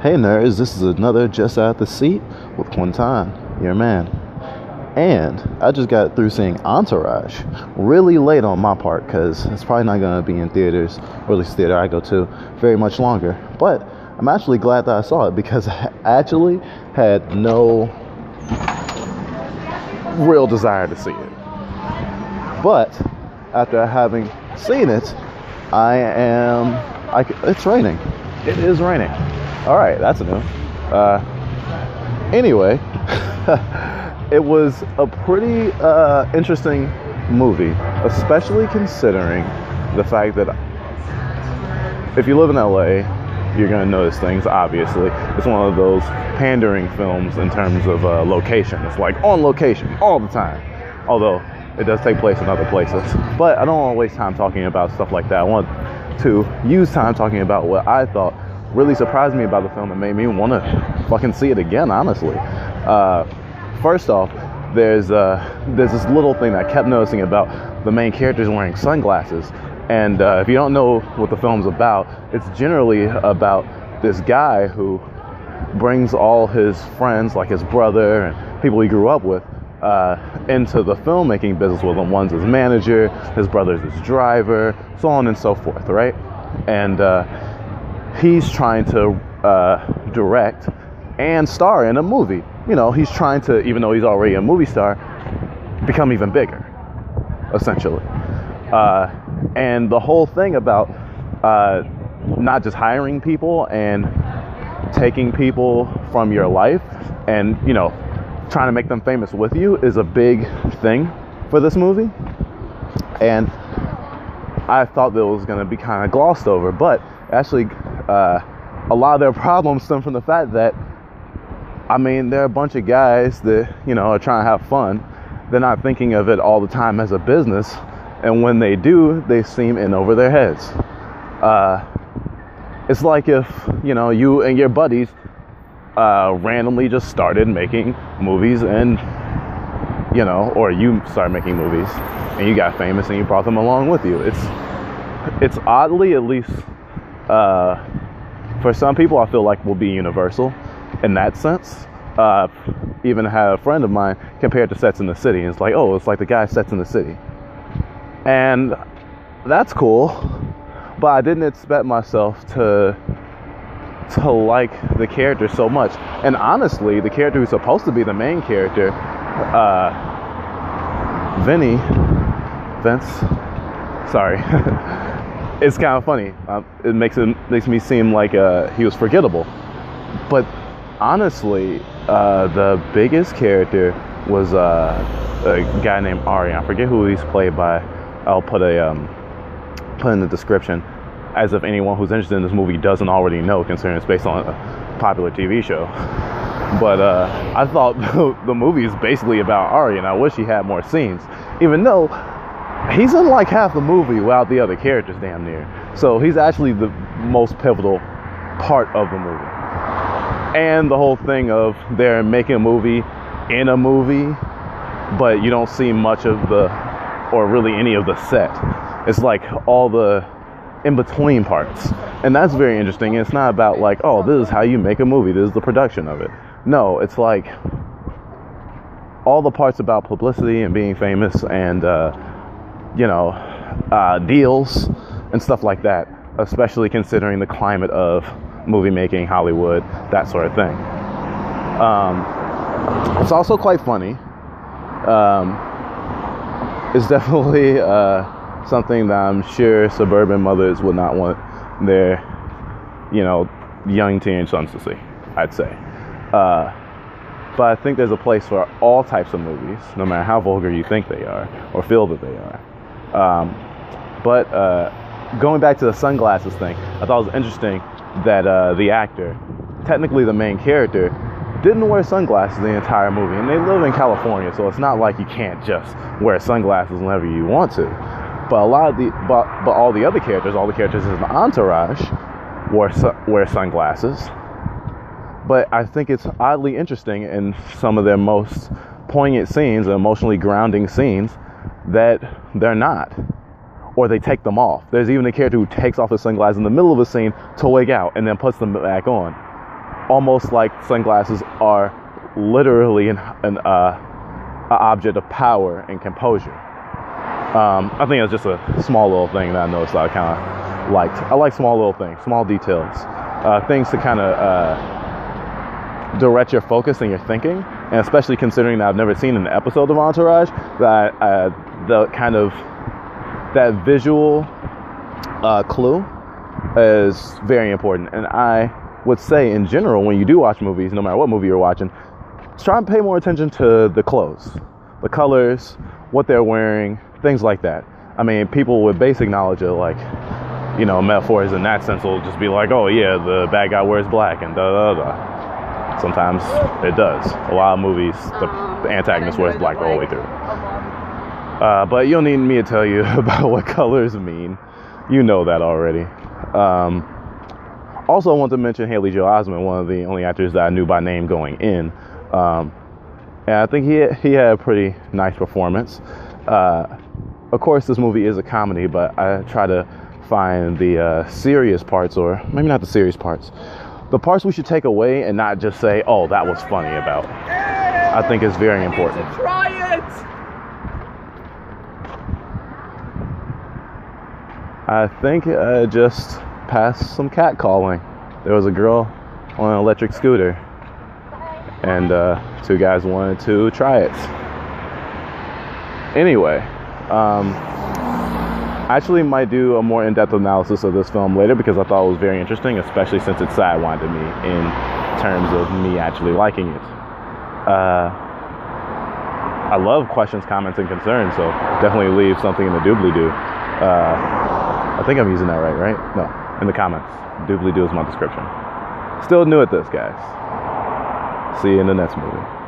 Hey nerds, this is another Just Out the Seat with Quinton, your man. And I just got through seeing Entourage, really late on my part because it's probably not going to be in theaters, or at least theater I go to, very much longer. But I'm actually glad that I saw it because I actually had no real desire to see it. But after having seen it, it's raining. It is raining. All right, that's new. Anyway, it was a pretty interesting movie, especially considering the fact that if you live in LA, you're going to notice things, obviously. It's one of those pandering films in terms of location. It's like on location all the time, although it does take place in other places. But I don't want to waste time talking about stuff like that. I want to use time talking about what I thought really surprised me about the film and made me want to fucking see it again, honestly. First off, there's this little thing that I kept noticing about the main characters wearing sunglasses. And if you don't know what the film's about, it's generally about this guy who brings all his friends, like his brother and people he grew up with, into the filmmaking business with him. One's his manager, his brother's his driver, so on and so forth, right? And he's trying to direct and star in a movie. You know, he's trying to, even though he's already a movie star, become even bigger, essentially. And the whole thing about not just hiring people and taking people from your life and, you know, trying to make them famous with you is a big thing for this movie. And I thought that it was going to be kind of glossed over, but actually a lot of their problems stem from the fact that, I mean, they're a bunch of guys that, you know, are trying to have fun. They're not thinking of it all the time as a business. And when they do, they seem in over their heads. It's like if, you know, you and your buddies randomly just started making movies and, you know, or you started making movies and you got famous and you brought them along with you. It's oddly, at least for some people, I feel like will be universal in that sense. Even had a friend of mine compared to Sets in the City. And it's like, oh, it's like the guy Sets in the City. And that's cool, but I didn't expect myself to like the character so much. And honestly, the character who's supposed to be the main character, Vince, sorry, it's kind of funny. It makes me seem like he was forgettable. But honestly, the biggest character was a guy named Ari. I forget who he's played by. I'll put in the description, as if anyone who's interested in this movie doesn't already know, considering it's based on a popular TV show. But I thought the movie is basically about Ari, and I wish he had more scenes, even though he's in like half the movie without the other characters damn near. So he's actually the most pivotal part of the movie. And the whole thing of they're making a movie in a movie, but you don't see much of or really any of the set. It's like all the in-between parts. And that's very interesting. It's not about like, oh, this is how you make a movie, this is the production of it. No, it's like all the parts about publicity and being famous and, you know, deals and stuff like that, especially considering the climate of movie making, Hollywood, that sort of thing. It's also quite funny. It's definitely something that I'm sure suburban mothers would not want their, you know, young teenage sons to see, I'd say. But I think there's a place for all types of movies, no matter how vulgar you think they are or feel that they are. But going back to the sunglasses thing, I thought it was interesting that the actor, technically the main character, didn't wear sunglasses the entire movie. And they live in California, so it's not like you can't just wear sunglasses whenever you want to. But all the other characters, all the characters in the Entourage wear sunglasses. But I think it's oddly interesting in some of their most poignant scenes, emotionally grounding scenes, that they're not. Or they take them off. There's even a character who takes off his sunglasses in the middle of a scene to wig out and then puts them back on. almost like sunglasses are literally an object of power and composure. I think it's just a small little thing that I noticed that I kind of liked. I like small little things, small details, things to kind of direct your focus and your thinking, and especially considering that I've never seen an episode of Entourage, that the kind of that visual clue is very important. And I would say in general, when you do watch movies, no matter what movie you're watching, try and pay more attention to the clothes, the colors, what they're wearing, things like that. I mean, people with basic knowledge of, like, you know, metaphors in that sense will just be like, oh yeah, the bad guy wears black and da da da. Sometimes it does. A lot of movies, the antagonist wears black the whole way through. But you don't need me to tell you about what colors mean. You know that already. Also, I want to mention Haley Joel Osment, one of the only actors that I knew by name going in. And I think he had a pretty nice performance. Of course, this movie is a comedy, but I try to find the serious parts, or maybe not the serious parts, the parts we should take away and not just say, oh, that was funny about. I think it's very important. Try it! I think I just passed some catcalling. There was a girl on an electric scooter, and two guys wanted to try it. Anyway, I actually might do a more in-depth analysis of this film later, because I thought it was very interesting, especially since it sidewinded me in terms of me actually liking it. I love questions, comments, and concerns, so definitely leave something in the doobly-doo. I think I'm using that right? No, in the comments. Doobly-doo is my description. Still new at this, guys. See you in the next movie.